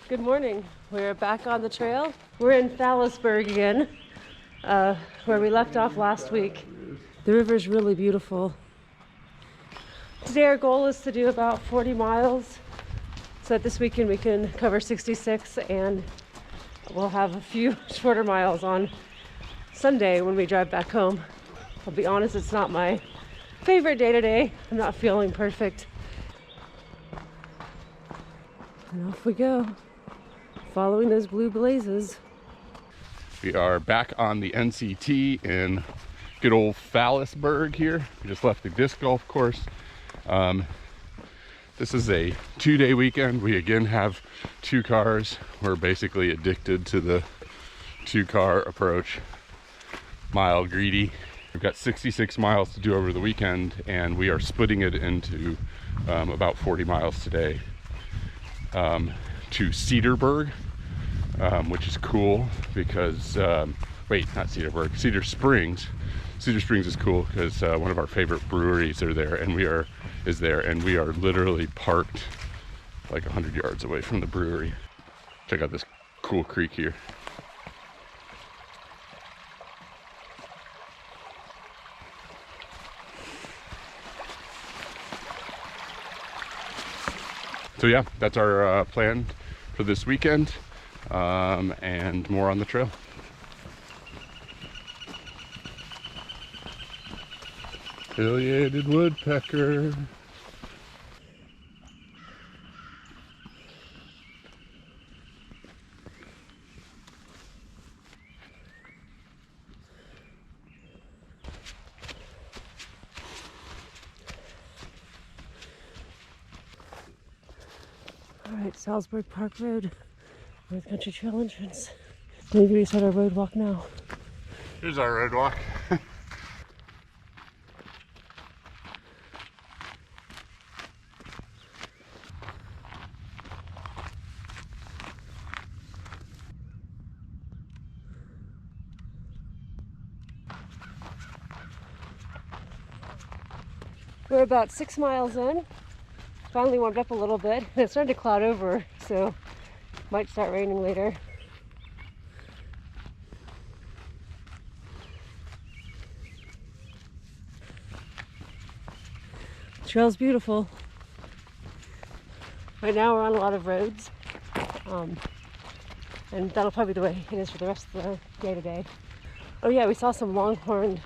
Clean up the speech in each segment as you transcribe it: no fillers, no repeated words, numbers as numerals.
Good morning. We're back on the trail. We're in Fallasburg again, where we left off last week. The river's really beautiful. Today our goal is to do about 40 miles. So that this weekend we can cover 66 and we'll have a few shorter miles on Sunday when we drive back home. I'll be honest, it's not my favorite day today. I'm not feeling perfect. And off we go, following those blue blazes. We are back on the NCT in good old Fallasburg here. We just left the disc golf course. This is a 2-day weekend. We again have 2 cars. We're basically addicted to the 2-car approach. Mild greedy. We've got 66 miles to do over the weekend, and we are splitting it into about 40 miles today to Cedarburg, which is cool because wait, not Cedarburg, Cedar Springs. Cedar Springs is cool because one of our favorite breweries are there, and we are literally parked like 100 yards away from the brewery. Check out this cool creek here. So yeah, that's our plan for this weekend, and more on the trail. Affiliated woodpecker. All right, Salzburg Park Road, North Country Trail entrance. Maybe we start our road walk now. Here's our road walk. We're about 6 miles in. Finally warmed up a little bit. It started to cloud over, so might start raining later. The trail's beautiful. Right now we're on a lot of roads, and that'll probably be the way it is for the rest of the day today. Oh yeah, we saw some longhorned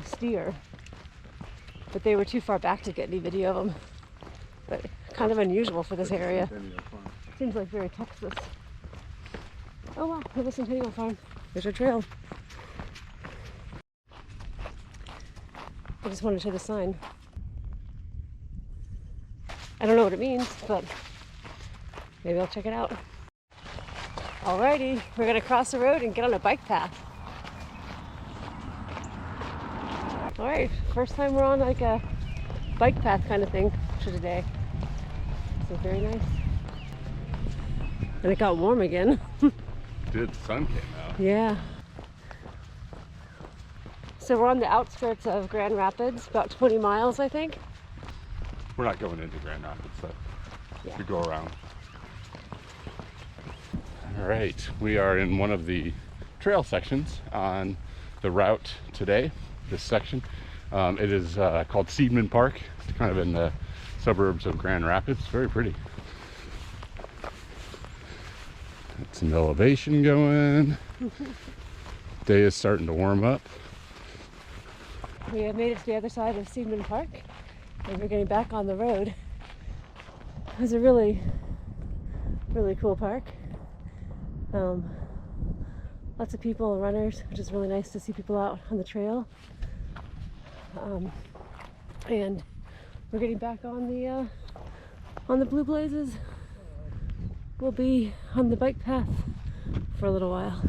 steer, but they were too far back to get any video of them. But kind of unusual for this area. Seems like very Texas. Oh wow, there's a Centennial Farm. There's our trail. I just wanted to show the sign. I don't know what it means, but maybe I'll check it out. Alrighty, we're gonna cross the road and get on a bike path. Alright, first time we're on like a bike path kind of thing for today. So very nice. And it got warm again. Dude, the sun came out. Yeah. So we're on the outskirts of Grand Rapids, about 20 miles, I think. We're not going into Grand Rapids, so Yeah. we go around. All right, we are in one of the trail sections on the route today. This section, it is called Seidman Park. It's kind of in the suburbs of Grand Rapids. Very pretty. Got some elevation going. Day is starting to warm up. We have made it to the other side of Seidman Park, and we're getting back on the road. It's a really, really cool park. Lots of people and runners, which is really nice to see people out on the trail. And we're getting back on the blue blazes. We'll be on the bike path for a little while.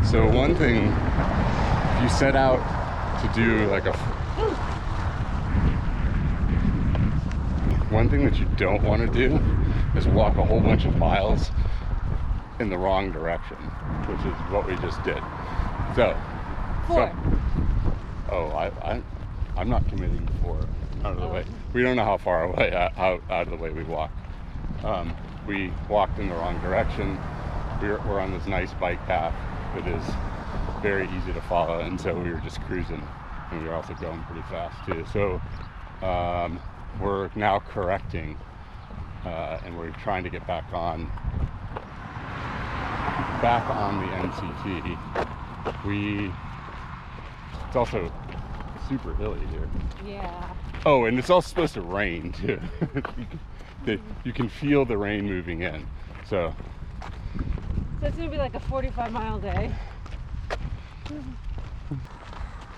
So one thing, if you set out to do like one thing that you don't want to do is walk a whole bunch of miles in the wrong direction, which is what we just did. So, 4. I'm not committing 4 out of the way. We don't know how far away out of the way we walked. We walked in the wrong direction. We're on this nice bike path that is very easy to follow, and so we were just cruising, and we were also going pretty fast too. So we're now correcting, and we're trying to get back on the NCT. It's also super hilly here. Yeah. Oh, and it's also supposed to rain too. You can feel the rain moving in. So it's gonna be like a 45-mile day.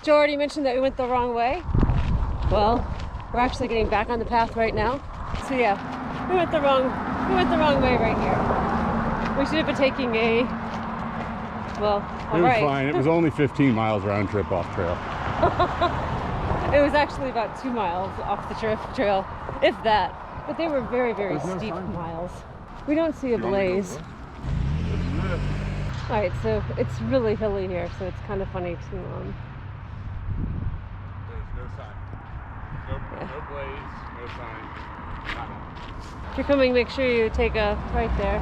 Joe already mentioned that we went the wrong way. Well, we're actually getting back on the path right now. So yeah, we went the wrong way right here. We should have been taking a, well, all right. It was fine. It was only 15 miles round trip off trail. It was actually about 2 miles off the trail, if that. But they were very, very steep miles. We don't see a blaze. All right, so it's really hilly here, so it's kind of funny to. There's no sign. No blaze, no sign. Nada. If you're coming, make sure you take a right there.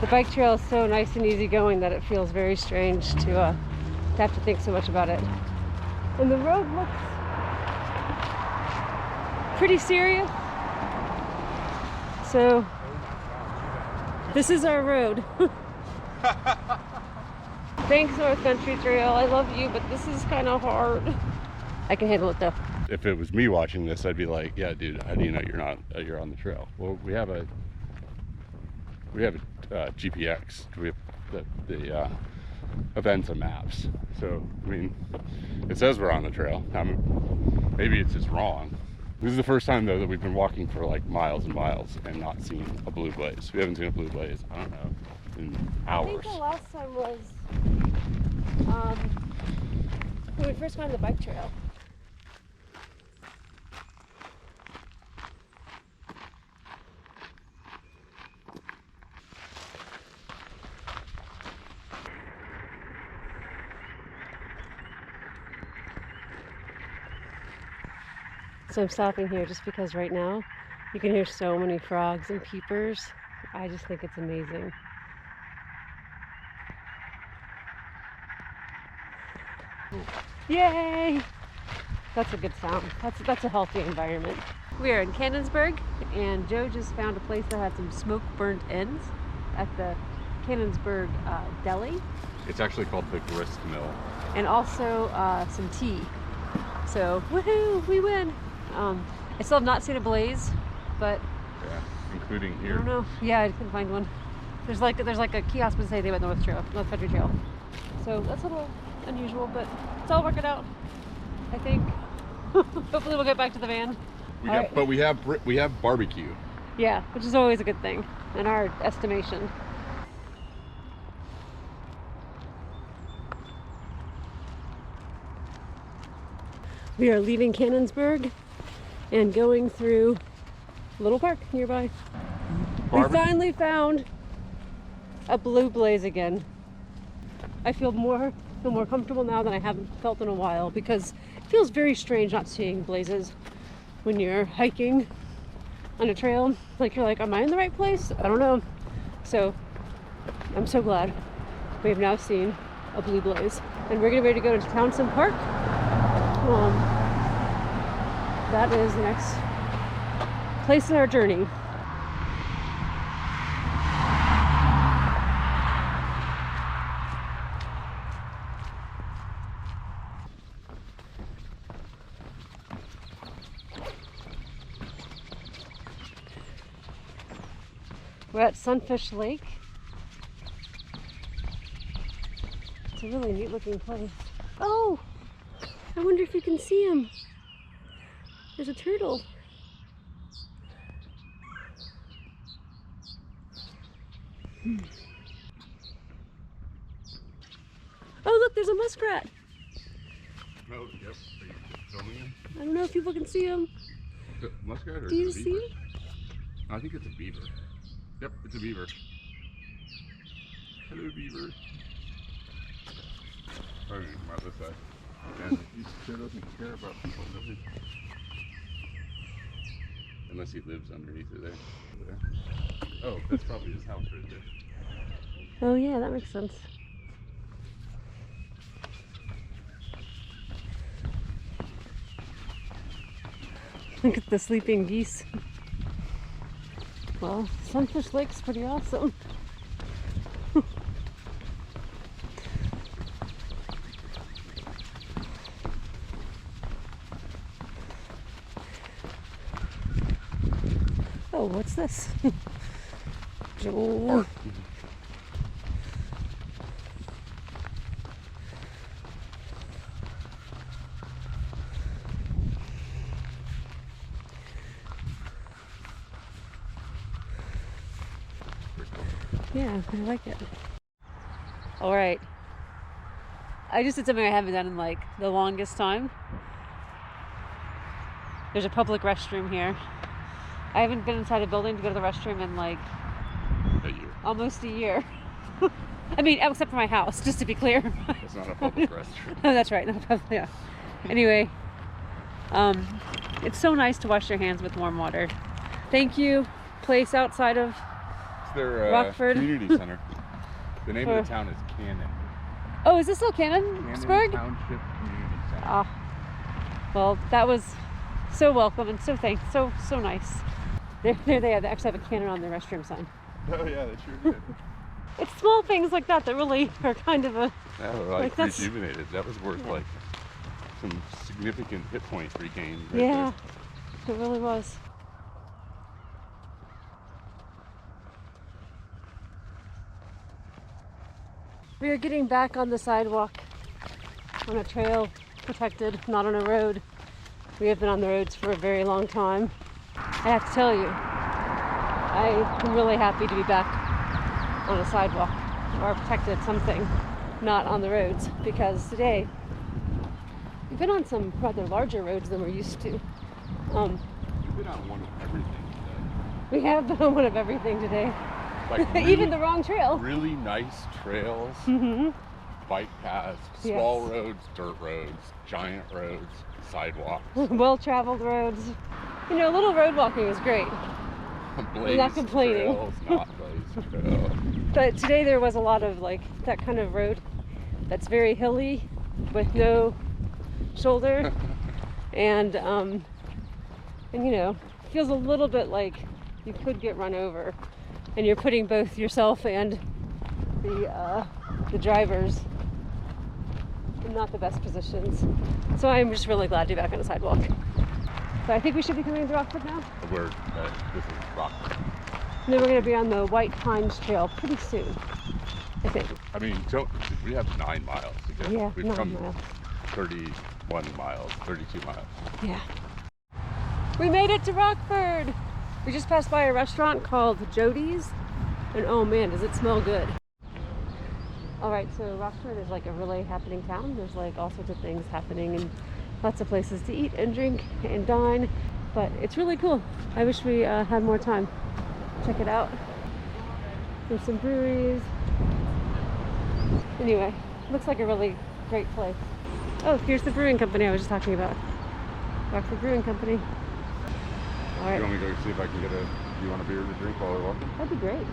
The bike trail is so nice and easy going that it feels very strange to have to think so much about it. And the road looks pretty serious. So this is our road. Thanks, North Country Trail. I love you, but this is kind of hard. I can handle it though. If it was me watching this, I'd be like, yeah, dude, how do you know you're on the trail? Well, we have a GPX. We have the events and maps. So, I mean, it says we're on the trail. Maybe it's just wrong. This is the first time though that we've been walking for like miles and miles and not seen a blue blaze. We haven't seen a blue blaze, I don't know, in hours. I think the last time was when we first went on the bike trail. So I'm stopping here just because right now you can hear so many frogs and peepers. I just think it's amazing. Yay! That's a good sound. That's a healthy environment. We are in Canonsburg, and Joe just found a place that had some smoke burnt ends at the Canonsburg Deli. It's actually called the Grist Mill. And also some tea. So, woohoo, we win! I still have not seen a blaze, but Yeah, including here. I don't know. Yeah, I couldn't find one. There's like a kiosk that say they went North Country Trail. So that's a little unusual, but it's all working out, I think. Hopefully we'll get back to the van. But we have barbecue. Yeah, which is always a good thing in our estimation. We are leaving Canonsburg and going through a little park nearby. We finally found a blue blaze again. I feel more comfortable now than I haven't felt in a while, because it feels very strange not seeing blazes when you're hiking on a trail. Like, you're like, am I in the right place? I don't know. So I'm so glad we have now seen a blue blaze, and we're getting ready to go to Townsend Park. That is the next place in our journey. We're at Sunfish Lake. It's a really neat looking place. Oh, I wonder if you can see him. There's a turtle. Oh, look, there's a muskrat. Oh, yep. Are you filming him? I don't know if people can see him. Muskrat or Do you is it a beaver? see? I think it's a beaver. Yep, it's a beaver. Hello, beaver. Oh, you come out this side. Man, he sure doesn't care about people, does he? Unless he lives underneath it there. Over there. Oh, that's probably his house right there. Oh yeah, that makes sense. Look at the sleeping geese. Well, Sunfish Lake's pretty awesome. Oh, what's this? Joel. Yeah, I like it. All right. I just did something I haven't done in like the longest time. There's a public restroom here. I haven't been inside a building to go to the restroom in like A year. almost a year. I mean, except for my house, just to be clear. It's not a public restroom. Oh, that's right. Not a public, yeah. Anyway, it's so nice to wash your hands with warm water. Thank you, place outside of It's their Rockford. community center. The name of the town is Cannon. Oh, is this still Cannonsburg? Township Community Center. Ah, well, that was so welcome and so so nice. There they are. They actually have a cannon on their restroom sign. Oh yeah, they sure did. It's small things like that that really are kind of a. Yeah, we're like rejuvenated. That was worth like some significant hit point regain. Right Yeah, it really was. We are getting back on the sidewalk, on a trail, protected, not on a road. We have been on the roads for a very long time. I have to tell you, I am really happy to be back on a sidewalk or protected something, not on the roads, because today we've been on some rather larger roads than we're used to. You've been on one of everything today. We have been on one of everything today. Like really, Even the wrong trail. Really nice trails, bike paths, Yes. small roads, dirt roads, giant roads, sidewalks. Well-traveled roads. You know, a little road walking is great. Blazed not complaining. trails, not blazed trails. But today there was a lot of like that kind of road that's very hilly with no shoulder and you know, feels a little bit like you could get run over, and you're putting both yourself and the drivers in not the best positions. So I'm just really glad to be back on the sidewalk. So I think we should be coming to Rockford now. This is Rockford. And then we're going to be on the White Pines Trail pretty soon, I think. I mean, we have 9 miles to go. Yeah, We've 9 come miles. 31 miles, 32 miles. Yeah. We made it to Rockford. We just passed by a restaurant called Jody's, and oh man, does it smell good. All right, so Rockford is like a really happening town. There's like all sorts of things happening and lots of places to eat and drink and dine, but it's really cool. I wish we had more time. Check it out. There's some breweries. Anyway, looks like a really great place. Oh, here's the brewing company I was just talking about. Rockford Brewing Company. All right. You want me to go see if I can get you want a beer to drink while we're walking? That'd be great.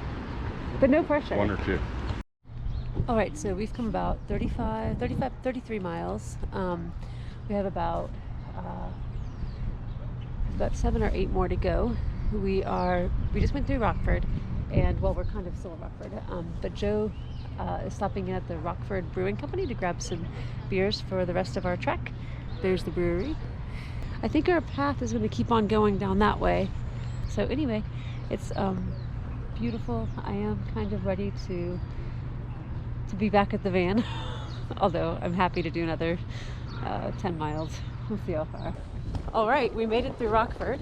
But no pressure. 1 or 2. All right, so we've come about 33 miles. We have about 7 or 8 more to go. We just went through Rockford, and well, we're kind of still in Rockford. But Joe is stopping in at the Rockford Brewing Company to grab some beers for the rest of our trek. There's the brewery. I think our path is going to keep on going down that way. So anyway, it's beautiful. I am kind of ready to be back at the van, although I'm happy to do another 10 miles. We'll see how far. All right, we made it through Rockford.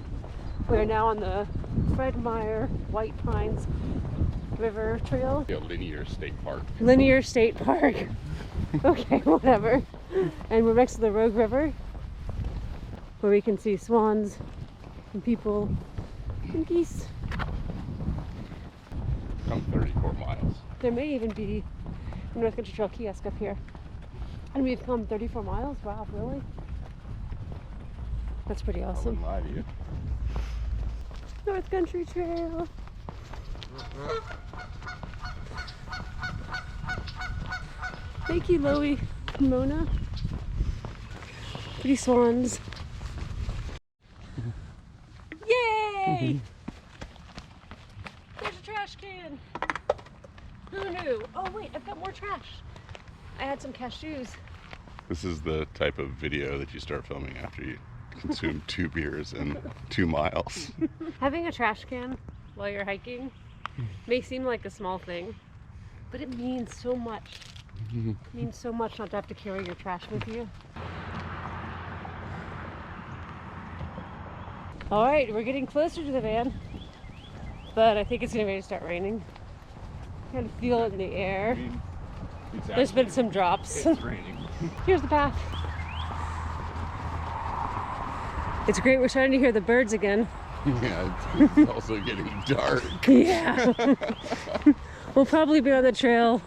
We're now on the Fred Meyer White Pines River Trail. Yeah, Linear State Park. Linear State Park. Okay, whatever. And we're next to the Rogue River, where we can see swans and people and geese. I'm 34 miles. There may even be a North Country Trail kiosk up here. And we've come 34 miles? Wow, really? That's pretty I awesome. wouldn't lie to you. North Country Trail. Thank you, Loie and Mona. Pretty swans. Yay! There's a trash can. Who knew? Oh wait, I've got more trash. I had some cashews. This is the type of video that you start filming after you consume 2 beers in 2 miles. Having a trash can while you're hiking may seem like a small thing, but it means so much. It means so much not to have to carry your trash with you. All right, we're getting closer to the van, but I think it's getting ready to start raining. I can feel it in the air. There's been some drops. It's raining. Here's the path. It's great we're starting to hear the birds again. Yeah, it's also getting dark. Yeah. We'll probably be on the trail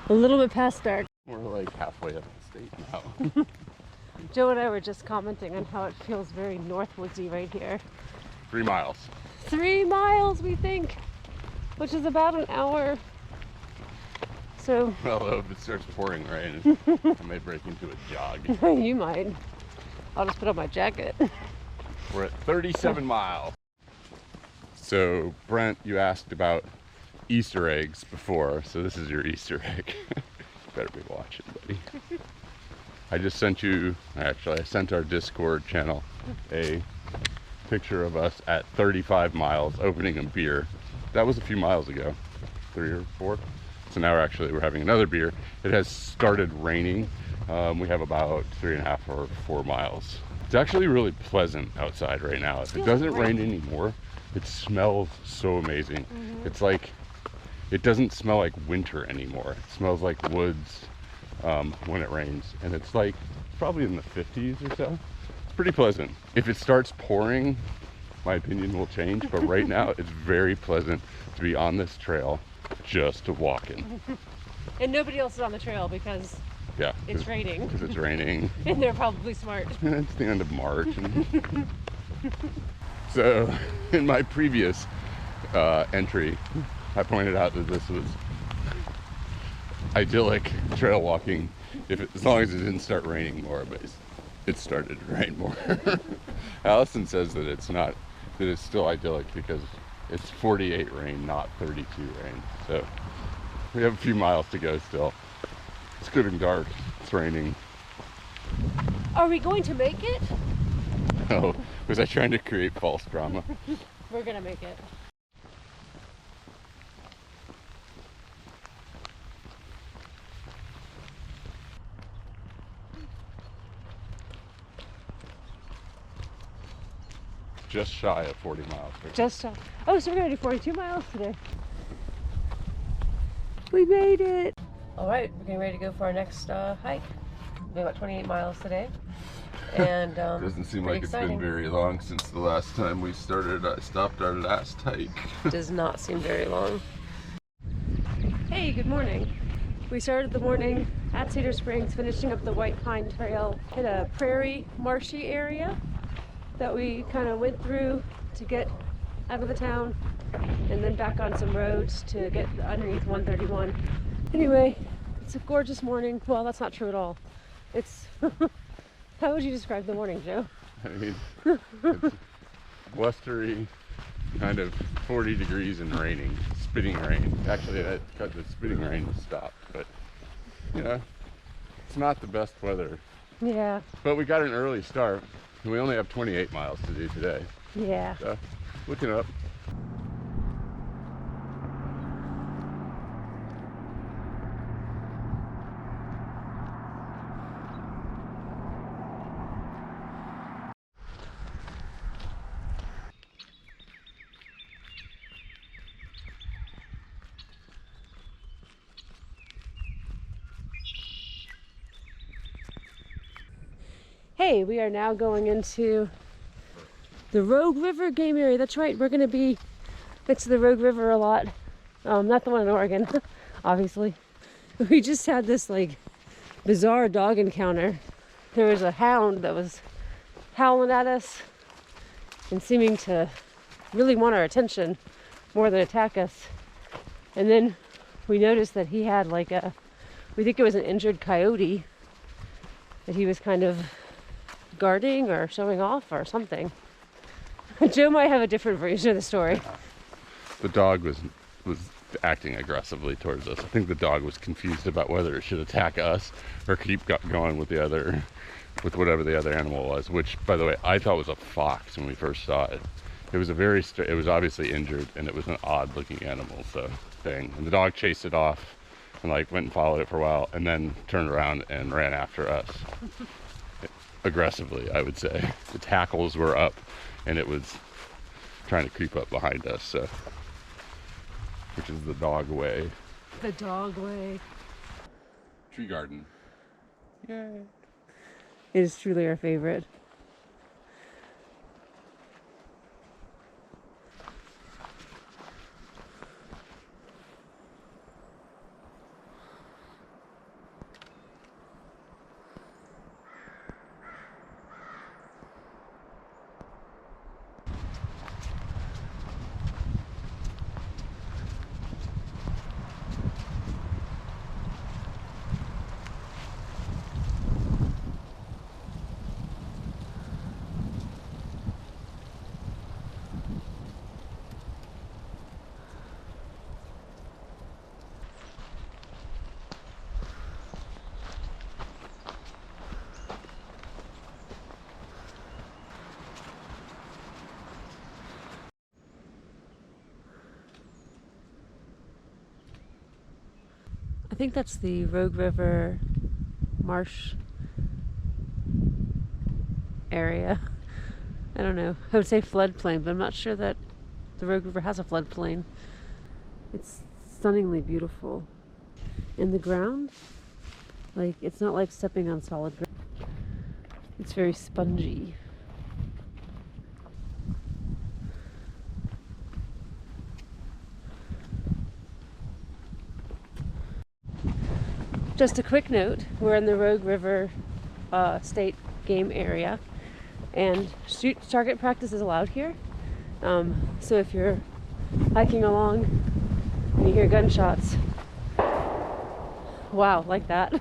a little bit past dark. We're like halfway up the state now. Joe and I were just commenting on how it feels very northwoodsy right here. 3 miles. 3 miles, we think, which is about an hour. So Although if it starts pouring rain, I may break into a jog. you might. I'll just put on my jacket. We're at 37 miles. So Brent, you asked about Easter eggs before, so this is your Easter egg. Better be watching, buddy. I just sent you, actually I sent our Discord channel a picture of us at 35 miles opening a beer. That was a few miles ago, 3 or 4. So now we're having another beer. It has started raining. We have about 3.5 or 4 miles. It's actually really pleasant outside right now. If it doesn't rain anymore, it smells so amazing. It's like, it doesn't smell like winter anymore. It smells like woods when it rains. And it's like, probably in the 50s or so. It's pretty pleasant. If it starts pouring, my opinion will change. But right now, it's very pleasant to be on this trail just walking. And nobody else is on the trail because Yeah, it's raining. Because it's raining. And they're probably smart. And it's the end of March. And so, in my previous entry, I pointed out that this was idyllic trail walking as long as it didn't start raining more, but it started to rain more. Allison says that it's not, that it's still idyllic because it's 48 rain, not 32 rain. So we have a few miles to go still. It's getting dark, it's raining. Are we going to make it? Oh, was I trying to create false drama? We're gonna make it. Just shy of 40 miles. Right? Just oh, so we're gonna do 42 miles today. We made it. All right, we're getting ready to go for our next hike. We have about 28 miles today, and Doesn't seem like exciting. it's been very long since the last time we stopped our last hike. Does not seem very long. Hey, good morning. We started the morning at Cedar Springs, finishing up the White Pine Trail in a prairie, marshy area that we kind of went through to get out of the town, and then back on some roads to get underneath 131. Anyway, it's a gorgeous morning. Well, that's not true at all. It's how would you describe the morning, Joe? I mean, it's blustery, kind of 40 degrees and raining, spitting rain. Actually, the spitting rain has stopped, but you know, it's not the best weather. Yeah. But we got an early start. We only have 28 miles to do today. Yeah. So, looking up. Hey, we are now going into The Rogue River game area. That's right. We're going to be next to the Rogue River a lot. Not the one in Oregon, obviously. We just had this like bizarre dog encounter. There was a hound that was howling at us and seeming to really want our attention more than attack us. And then we noticed that he had like we think it was an injured coyote that he was kind of guarding or showing off or something. Joe might have a different version of the story. The dog was acting aggressively towards us. I think the dog was confused about whether it should attack us or keep going with whatever the other animal was, which, by the way, I thought was a fox when we first saw it. It was it was obviously injured, and it was an odd looking animal, so thing. And the dog chased it off and like went and followed it for a while and then turned around and ran after us. Aggressively, I would say. The tackles were up and it was trying to creep up behind us, so, which is the dog way. The dog way. Tree garden. Yay. It is truly our favorite. I think that's the Rogue River marsh area. I don't know. I would say floodplain, but I'm not sure that the Rogue River has a floodplain. It's stunningly beautiful. And the ground, like, it's not like stepping on solid ground. It's very spongy. Just a quick note, we're in the Rogue River State Game Area, and shoot target practice is allowed here. So if you're hiking along and you hear gunshots, wow, like that,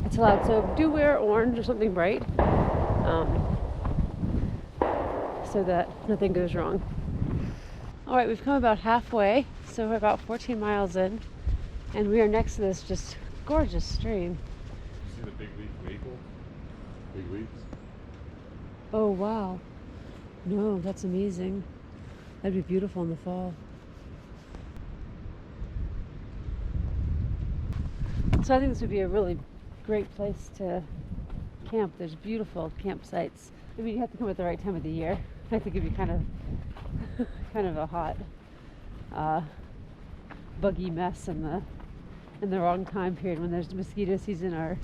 it's allowed. So do wear orange or something bright, so that nothing goes wrong. All right, we've come about halfway, so we're about 14 miles in. And we are next to this just gorgeous stream. See the big leaf maple? Big leaves? Oh, wow. No, that's amazing. That'd be beautiful in the fall. So I think this would be a really great place to camp. There's beautiful campsites. I mean, you have to come at the right time of the year. I think it'd be kind of a hot, buggy mess in the wrong time period when there's mosquito season or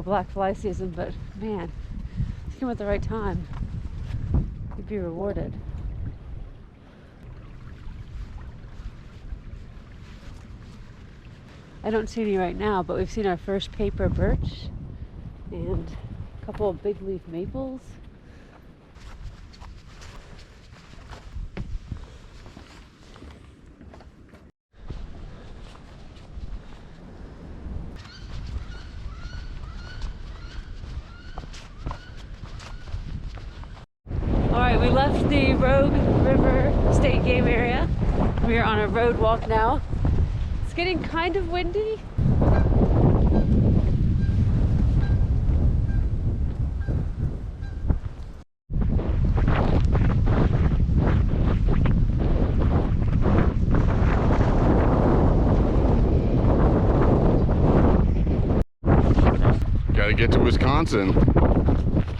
black fly season. But man, if you come at the right time, you'd be rewarded. I don't see any right now, but we've seen our first paper birch and a couple of big leaf maples. Alright, we left the Rogue River State Game Area. We are on a road walk now. It's getting kind of windy. Gotta get to Wisconsin.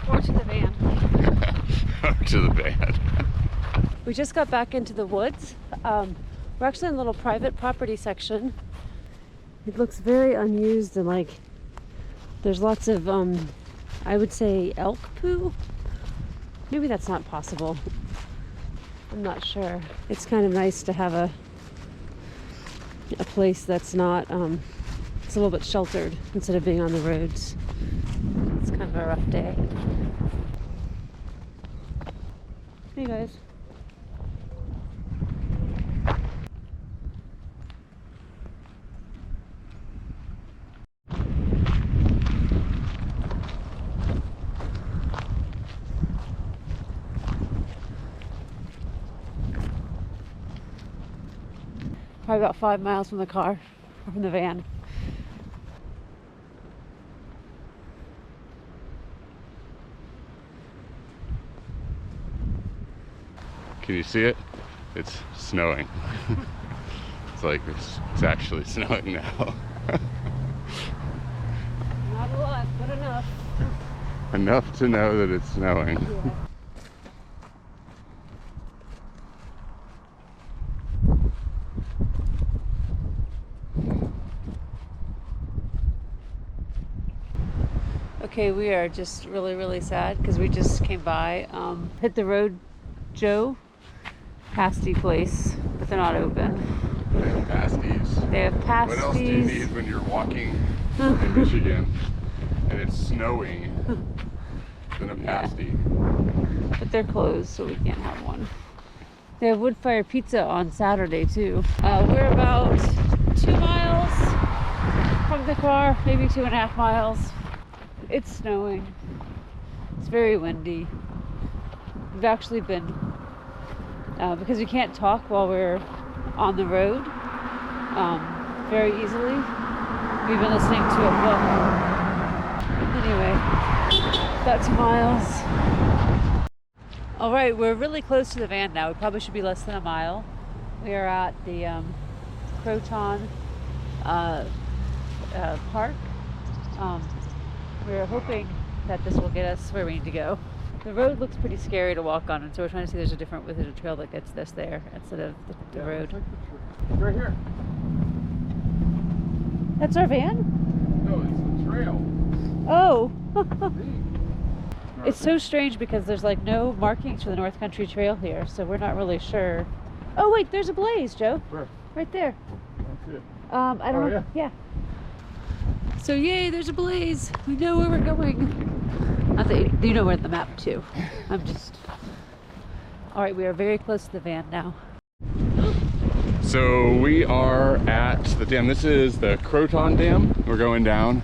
Or to the van. To the van. We just got back into the woods. We're actually in a little private property section. It looks very unused and like there's lots of, I would say elk poo maybe that's not possible. I'm not sure. It's kind of nice to have a place that's not, it's a little bit sheltered instead of being on the roads. It's kind of a rough day. Hey guys. Probably about 5 miles from the car, or from the van. Can you see it? It's snowing. It's like it's actually snowing now. Not a lot, but enough. Enough to know that it's snowing. Yeah. Okay, we are just really sad because we just came by, hit the road Joe pasty place, but they're not open. They have pasties. They have pasties. What else do you need when you're walking in Michigan and it's snowing than a pasty? But they're closed, so we can't have one. They have wood fire pizza on Saturday too. We're about 2 miles from the car, maybe 2.5 miles. It's snowing. It's very windy. We've actually been, because we can't talk while we're on the road very easily, we've been listening to a book. Anyway, about 2 miles. All right, we're really close to the van now. We probably should be less than a mile. We are at the Croton park. We're hoping that this will get us where we need to go. The road looks pretty scary to walk on, and so we're trying to see if there's a trail that gets us there instead of the road. Right here. That's our van? No, it's the trail. Oh! It's so strange because there's like no markings for the North Country Trail here, so we're not really sure. Oh wait, there's a blaze, Joe. Where? Right there. That's it. I don't know. Yeah. So yay, there's a blaze. We know where we're going. Not that you know we're at the map too. I'm just. All right, we are very close to the van now. So we are at the dam. This is the Croton Dam. We're going down,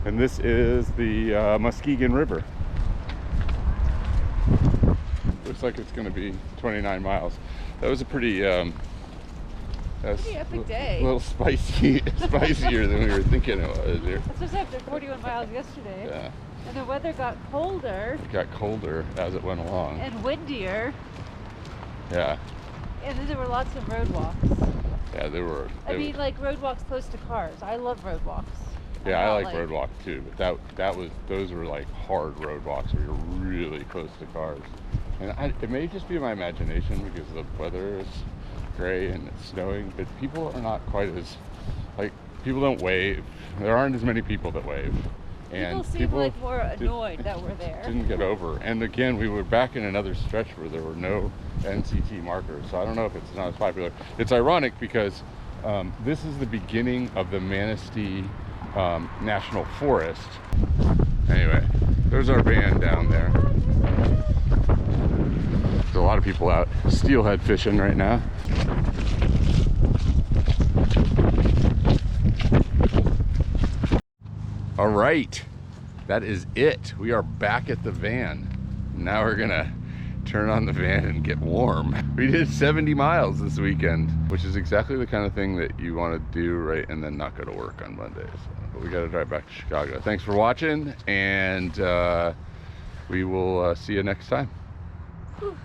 and this is the Muskegon River. Looks like it's going to be 29 miles. That was a pretty epic day. A little spicier than we were thinking it was. Especially after 41 miles yesterday. Yeah. And the weather got colder. It got colder as it went along. And windier. Yeah. And then there were lots of road walks. Yeah, there were. I mean, like road walks close to cars. I love road walks. Yeah, I like road walks too, but those were like hard road walks where you're really close to cars. And it may just be my imagination because the weather is gray and it's snowing, but people are not quite as, like, people don't wave. There aren't as many people that wave. And people seem like more annoyed that we're there. Didn't get over. And again, we were back in another stretch where there were no NCT markers. So I don't know if it's not as popular. It's ironic because this is the beginning of the Manistee National Forest. Anyway, there's our van down there. There's a lot of people out steelhead fishing right now. All right, that is it. We are back at the van. Now we're gonna turn on the van and get warm. We did 70 miles this weekend, which is exactly the kind of thing that you want to do right and then not go to work on Mondays. But we got to drive back to Chicago. Thanks for watching, and we will see you next time. Whew.